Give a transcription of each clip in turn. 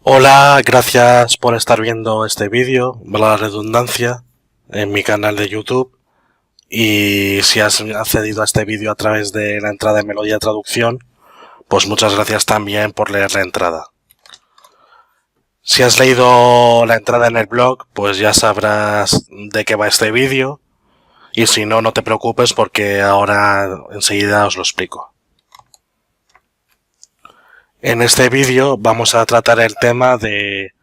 Hola, gracias por estar viendo este vídeo, valga la redundancia, en mi canal de YouTube. Y si has accedido a este vídeo a través de la entrada de Melodía Traducción, pues muchas gracias también por leer la entrada. Si has leído la entrada en el blog, pues ya sabrás de qué va este vídeo. Y si no, no te preocupes porque ahora enseguida os lo explico. En este vídeo vamos a tratar el tema de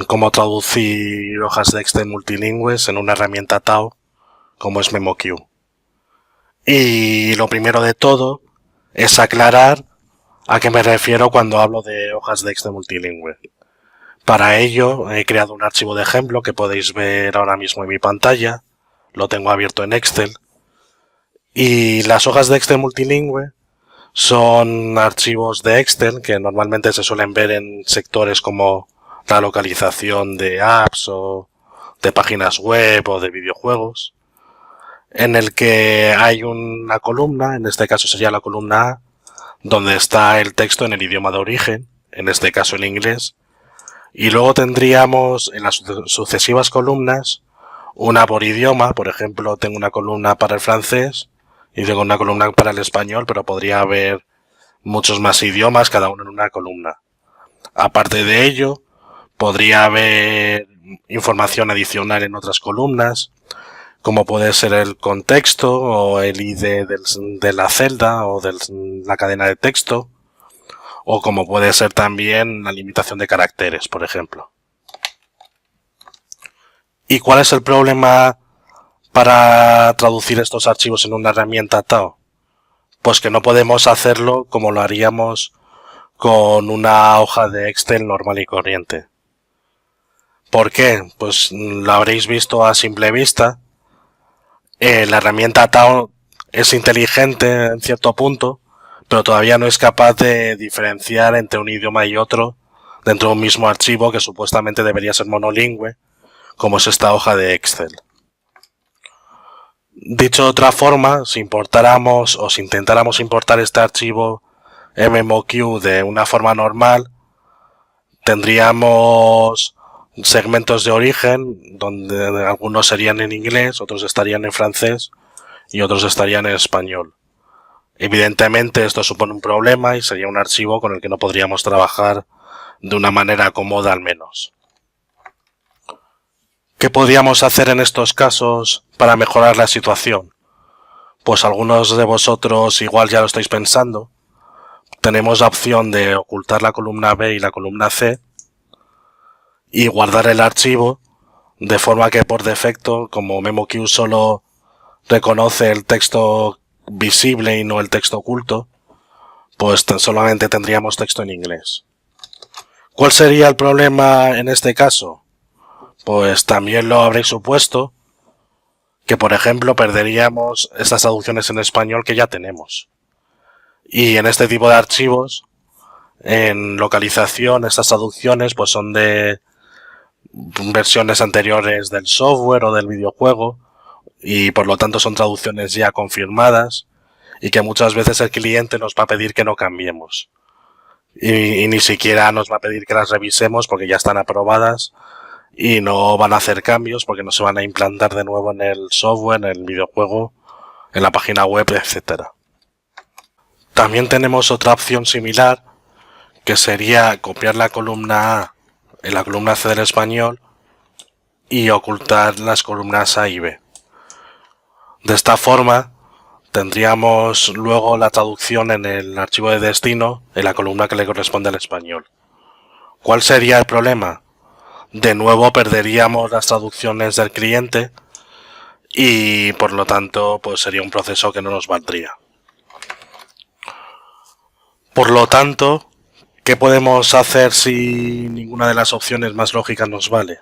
cómo traducir hojas de Excel multilingües en una herramienta TAO como es MemoQ. Y lo primero de todo es aclarar a qué me refiero cuando hablo de hojas de Excel multilingüe. Para ello he creado un archivo de ejemplo que podéis ver ahora mismo en mi pantalla. Lo tengo abierto en Excel. Y las hojas de Excel multilingüe son archivos de Excel que normalmente se suelen ver en sectores como la localización de apps o de páginas web o de videojuegos, en el que hay una columna, en este caso sería la columna A, donde está el texto en el idioma de origen, en este caso el inglés, y luego tendríamos en las sucesivas columnas una por idioma. Por ejemplo, tengo una columna para el francés y tengo una columna para el español, pero podría haber muchos más idiomas, cada uno en una columna. Aparte de ello, podría haber información adicional en otras columnas, como puede ser el contexto o el ID de la celda o de la cadena de texto, o como puede ser también la limitación de caracteres, por ejemplo. ¿Y cuál es el problema para traducir estos archivos en una herramienta TAO? Pues que no podemos hacerlo como lo haríamos con una hoja de Excel normal y corriente. ¿Por qué? Pues lo habréis visto a simple vista. La herramienta TAO es inteligente en cierto punto, pero todavía no es capaz de diferenciar entre un idioma y otro dentro de un mismo archivo que supuestamente debería ser monolingüe, como es esta hoja de Excel. Dicho de otra forma, si importáramos o si intentáramos importar este archivo MemoQ de una forma normal, tendríamos segmentos de origen donde algunos serían en inglés, otros estarían en francés y otros estarían en español. Evidentemente esto supone un problema y sería un archivo con el que no podríamos trabajar de una manera cómoda al menos. ¿Qué podríamos hacer en estos casos para mejorar la situación? Pues algunos de vosotros igual ya lo estáis pensando. Tenemos la opción de ocultar la columna B y la columna C y guardar el archivo de forma que por defecto, como MemoQ solo reconoce el texto visible y no el texto oculto, pues solamente tendríamos texto en inglés. ¿Cuál sería el problema en este caso? Pues también lo habréis supuesto, que por ejemplo perderíamos estas traducciones en español que ya tenemos. Y en este tipo de archivos, en localización, estas traducciones pues son de versiones anteriores del software o del videojuego, y por lo tanto son traducciones ya confirmadas y que muchas veces el cliente nos va a pedir que no cambiemos. Y ni siquiera nos va a pedir que las revisemos porque ya están aprobadas y no van a hacer cambios porque no se van a implantar de nuevo en el software, en el videojuego, en la página web, etcétera. También tenemos otra opción similar, que sería copiar la columna A en la columna C del español y ocultar las columnas A y B. De esta forma tendríamos luego la traducción en el archivo de destino en la columna que le corresponde al español. ¿Cuál sería el problema? De nuevo perderíamos las traducciones del cliente y por lo tanto pues sería un proceso que no nos valdría. Por lo tanto, ¿qué podemos hacer si ninguna de las opciones más lógicas nos vale?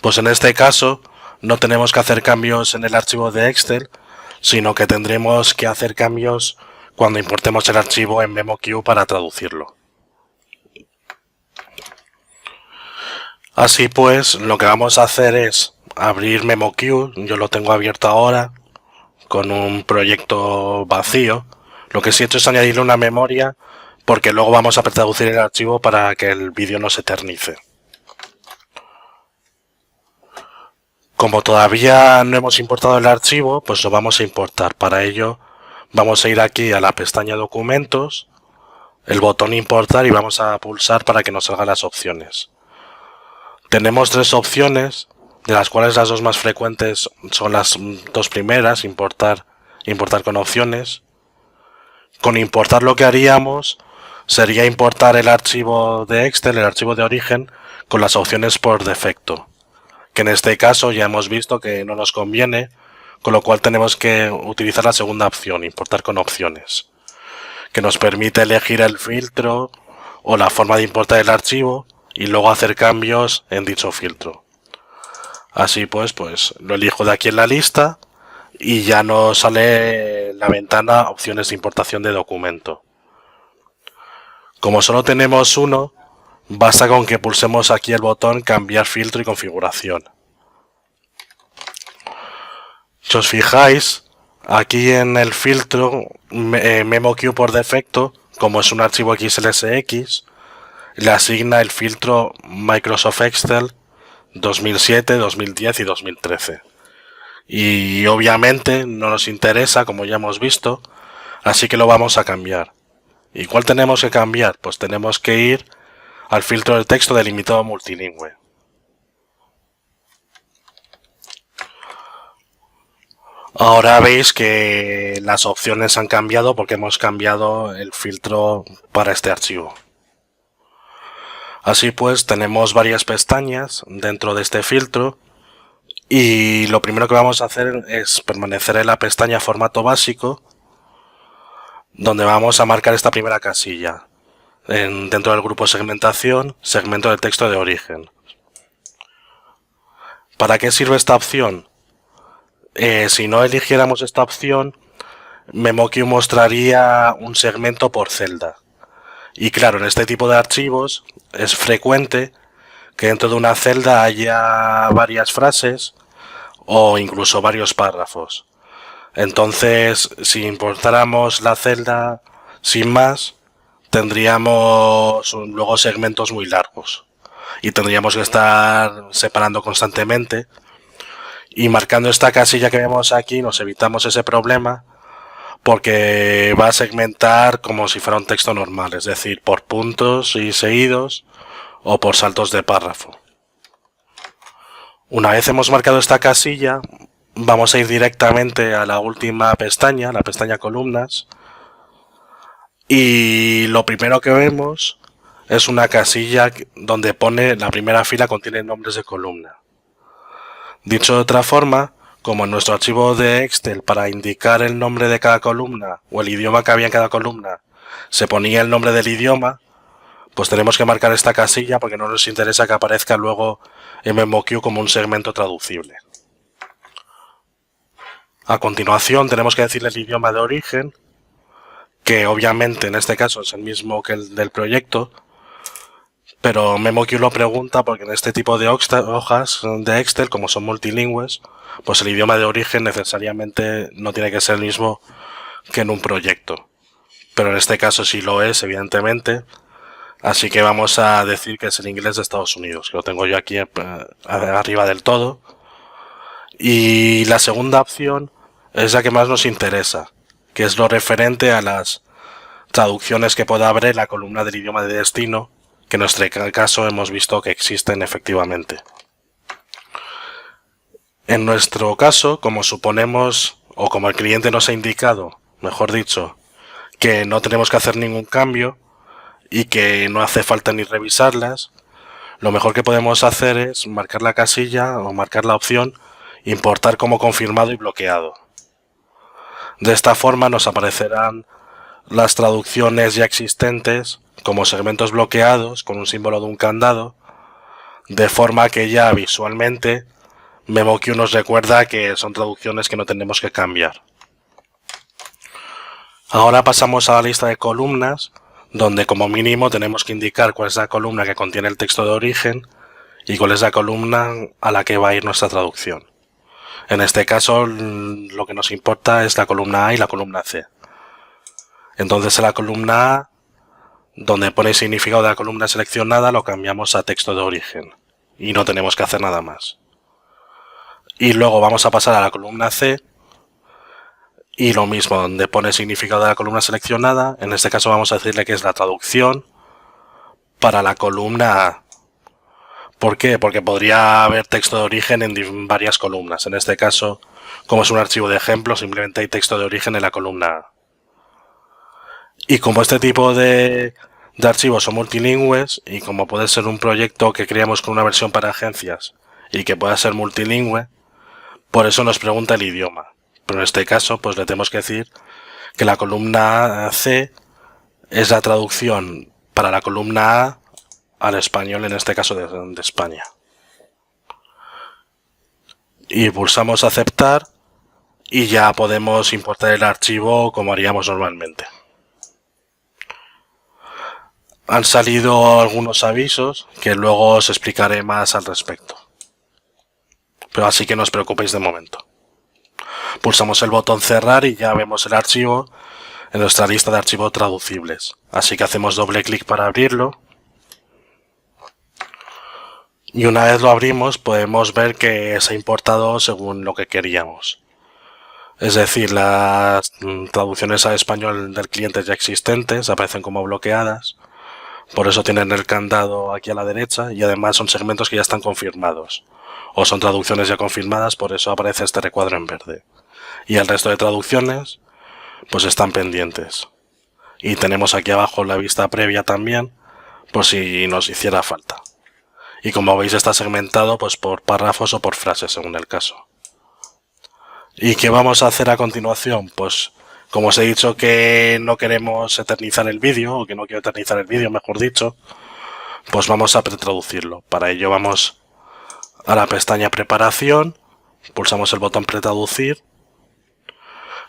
Pues en este caso no tenemos que hacer cambios en el archivo de Excel, sino que tendremos que hacer cambios cuando importemos el archivo en MemoQ para traducirlo. Así pues, lo que vamos a hacer es abrir MemoQ. Yo lo tengo abierto ahora con un proyecto vacío. Lo que sí he hecho es añadirle una memoria porque luego vamos a traducir el archivo para que el vídeo no se eternice. Como todavía no hemos importado el archivo, pues lo vamos a importar. Para ello vamos a ir aquí a la pestaña Documentos, el botón Importar y vamos a pulsar para que nos salgan las opciones. Tenemos tres opciones, de las cuales las dos más frecuentes son las dos primeras, importar con opciones. Con importar lo que haríamos sería importar el archivo de Excel, el archivo de origen, con las opciones por defecto, que en este caso ya hemos visto que no nos conviene, con lo cual tenemos que utilizar la segunda opción, importar con opciones, que nos permite elegir el filtro o la forma de importar el archivo y luego hacer cambios en dicho filtro. Así pues lo elijo de aquí en la lista y ya nos sale la ventana opciones de importación de documento. Como solo tenemos uno, basta con que pulsemos aquí el botón cambiar filtro y configuración. Si os fijáis, aquí en el filtro MemoQ por defecto, como es un archivo XLSX, le asigna el filtro Microsoft Excel 2007, 2010 y 2013. Y obviamente no nos interesa, como ya hemos visto, así que lo vamos a cambiar. ¿Y cuál tenemos que cambiar? Pues tenemos que ir al filtro de texto delimitado multilingüe. Ahora veis que las opciones han cambiado porque hemos cambiado el filtro para este archivo. Así pues, tenemos varias pestañas dentro de este filtro y lo primero que vamos a hacer es permanecer en la pestaña formato básico, donde vamos a marcar esta primera casilla. Dentro del grupo segmentación, segmento de texto de origen. ¿Para qué sirve esta opción? Si no eligiéramos esta opción, MemoQ mostraría un segmento por celda. Y claro, en este tipo de archivos es frecuente que dentro de una celda haya varias frases o incluso varios párrafos. Entonces, si importáramos la celda sin más, tendríamos luego segmentos muy largos y tendríamos que estar separando constantemente, y marcando esta casilla que vemos aquí nos evitamos ese problema, porque va a segmentar como si fuera un texto normal, es decir, por puntos y seguidos o por saltos de párrafo. Una vez hemos marcado esta casilla, vamos a ir directamente a la última pestaña, la pestaña columnas, y lo primero que vemos es una casilla donde pone la primera fila contiene nombres de columna. Dicho de otra forma, como en nuestro archivo de Excel, para indicar el nombre de cada columna o el idioma que había en cada columna se ponía el nombre del idioma, pues tenemos que marcar esta casilla porque no nos interesa que aparezca luego en MemoQ como un segmento traducible. A continuación tenemos que decirle el idioma de origen, que obviamente en este caso es el mismo que el del proyecto, pero MemoQ lo pregunta porque en este tipo de hojas de Excel, como son multilingües, pues el idioma de origen necesariamente no tiene que ser el mismo que en un proyecto. Pero en este caso sí lo es, evidentemente. Así que vamos a decir que es el inglés de Estados Unidos, que lo tengo yo aquí arriba del todo. Y la segunda opción es la que más nos interesa, que es lo referente a las traducciones que pueda haber en la columna del idioma de destino, que en nuestro caso hemos visto que existen efectivamente. En nuestro caso, como suponemos, o como el cliente nos ha indicado, mejor dicho, que no tenemos que hacer ningún cambio y que no hace falta ni revisarlas, lo mejor que podemos hacer es marcar la casilla o marcar la opción importar como confirmado y bloqueado. De esta forma nos aparecerán las traducciones ya existentes como segmentos bloqueados con un símbolo de un candado, de forma que ya visualmente MemoQ nos recuerda que son traducciones que no tenemos que cambiar. Ahora pasamos a la lista de columnas, donde como mínimo tenemos que indicar cuál es la columna que contiene el texto de origen y cuál es la columna a la que va a ir nuestra traducción. En este caso lo que nos importa es la columna A y la columna C. Entonces en la columna A donde pone significado de la columna seleccionada lo cambiamos a texto de origen y no tenemos que hacer nada más. Y luego vamos a pasar a la columna C y lo mismo, donde pone significado de la columna seleccionada, en este caso vamos a decirle que es la traducción para la columna A. ¿Por qué? Porque podría haber texto de origen en varias columnas. En este caso, como es un archivo de ejemplo, simplemente hay texto de origen en la columna A. Y como este tipo de archivos son multilingües, y como puede ser un proyecto que creamos con una versión para agencias y que pueda ser multilingüe, por eso nos pregunta el idioma. Pero en este caso, pues le tenemos que decir que la columna C es la traducción para la columna A al español, en este caso de España. Y pulsamos aceptar y ya podemos importar el archivo como haríamos normalmente. Han salido algunos avisos que luego os explicaré más al respecto. Pero así que no os preocupéis de momento. Pulsamos el botón cerrar y ya vemos el archivo en nuestra lista de archivos traducibles. Así que hacemos doble clic para abrirlo. Y una vez lo abrimos podemos ver que se ha importado según lo que queríamos. Es decir, las traducciones al español del cliente ya existentes aparecen como bloqueadas. Por eso tienen el candado aquí a la derecha y además son segmentos que ya están confirmados. O son traducciones ya confirmadas, por eso aparece este recuadro en verde. Y el resto de traducciones pues están pendientes. Y tenemos aquí abajo la vista previa también, por si nos hiciera falta. Y como veis está segmentado pues por párrafos o por frases según el caso. ¿Y qué vamos a hacer a continuación? Pues como os he dicho que no queremos eternizar el vídeo, o que no quiero eternizar el vídeo mejor dicho, pues vamos a pretraducirlo. Para ello vamos a la pestaña preparación, pulsamos el botón pretraducir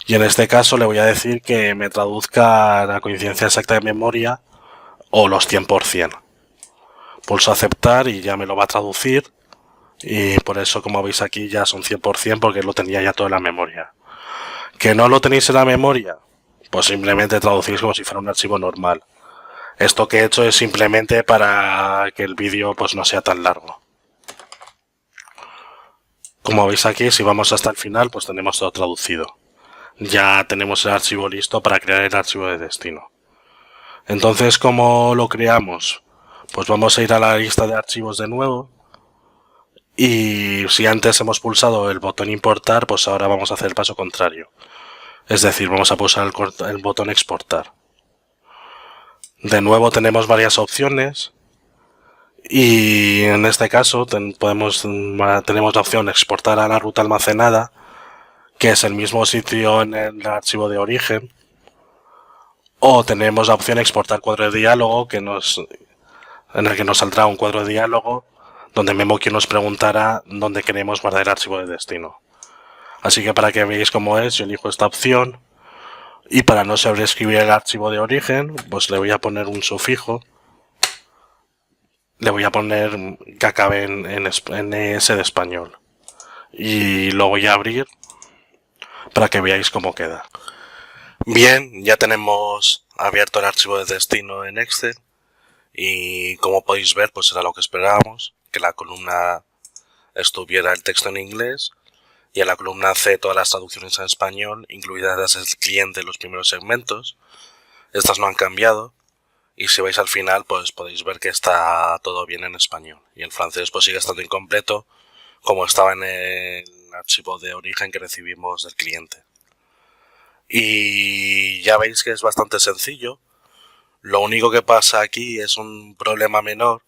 y en este caso le voy a decir que me traduzca la coincidencia exacta de memoria o los 100%. Pulso aceptar y ya me lo va a traducir y por eso como veis aquí ya son 100% porque lo tenía ya todo en la memoria. ¿Que no lo tenéis en la memoria? Pues simplemente traducís como si fuera un archivo normal. Esto que he hecho es simplemente para que el vídeo pues no sea tan largo. Como veis aquí, si vamos hasta el final, pues tenemos todo traducido. Ya tenemos el archivo listo para crear el archivo de destino. Entonces, ¿cómo lo creamos? Pues vamos a ir a la lista de archivos de nuevo. Y si antes hemos pulsado el botón importar, pues ahora vamos a hacer el paso contrario. Es decir, vamos a pulsar el botón exportar. De nuevo tenemos varias opciones. Y en este caso tenemos la opción exportar a la ruta almacenada, que es el mismo sitio en el archivo de origen, o tenemos la opción exportar cuadro de diálogo, en el que nos saldrá un cuadro de diálogo donde MemoQ nos preguntará dónde queremos guardar el archivo de destino. Así que para que veáis cómo es, yo elijo esta opción y para no sobreescribir el archivo de origen, pues le voy a poner un sufijo. Le voy a poner que acabe en ES de español. Y lo voy a abrir para que veáis cómo queda. Bien, ya tenemos abierto el archivo de destino en Excel. Y como podéis ver, pues era lo que esperábamos. Que la columna estuviera el texto en inglés. Y en la columna C todas las traducciones en español, incluidas las del cliente en los primeros segmentos. Estas no han cambiado. Y si vais al final, pues podéis ver que está todo bien en español. Y el francés pues sigue estando incompleto, como estaba en el archivo de origen que recibimos del cliente. Y ya veis que es bastante sencillo. Lo único que pasa aquí es un problema menor,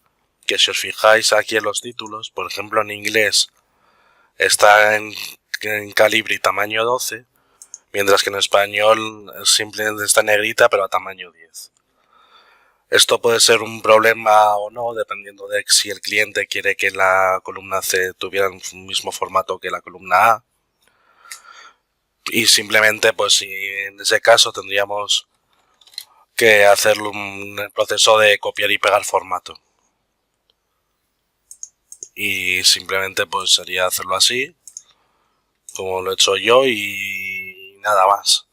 que si os fijáis aquí en los títulos, por ejemplo en inglés está en calibre y tamaño 12, mientras que en español simplemente está en negrita pero a tamaño 10. Esto puede ser un problema o no, dependiendo de si el cliente quiere que la columna C tuviera el mismo formato que la columna A. Y simplemente, pues si en ese caso tendríamos que hacer un proceso de copiar y pegar formato. Y simplemente pues sería hacerlo así, como lo he hecho yo y nada más.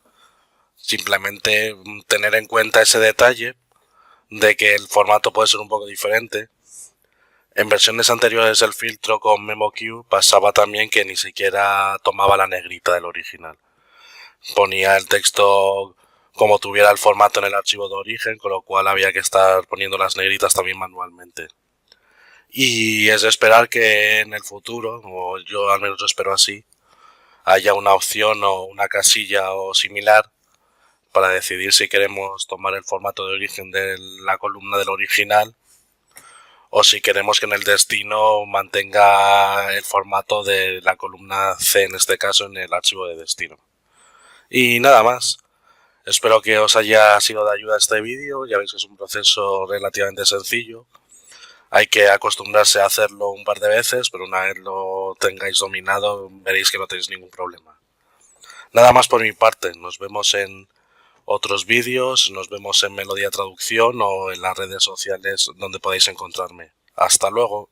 Simplemente tener en cuenta ese detalle de que el formato puede ser un poco diferente. En versiones anteriores el filtro con MemoQ pasaba también que ni siquiera tomaba la negrita del original. Ponía el texto como tuviera el formato en el archivo de origen, con lo cual había que estar poniendo las negritas también manualmente. Y es de esperar que en el futuro, o yo al menos lo espero así, haya una opción o una casilla o similar para decidir si queremos tomar el formato de origen de la columna del original o si queremos que en el destino mantenga el formato de la columna C, en este caso, en el archivo de destino. Y nada más. Espero que os haya sido de ayuda este vídeo. Ya veis que es un proceso relativamente sencillo. Hay que acostumbrarse a hacerlo un par de veces, pero una vez lo tengáis dominado veréis que no tenéis ningún problema. Nada más por mi parte. Nos vemos en otros vídeos, nos vemos en Melodía Traducción o en las redes sociales donde podáis encontrarme. Hasta luego.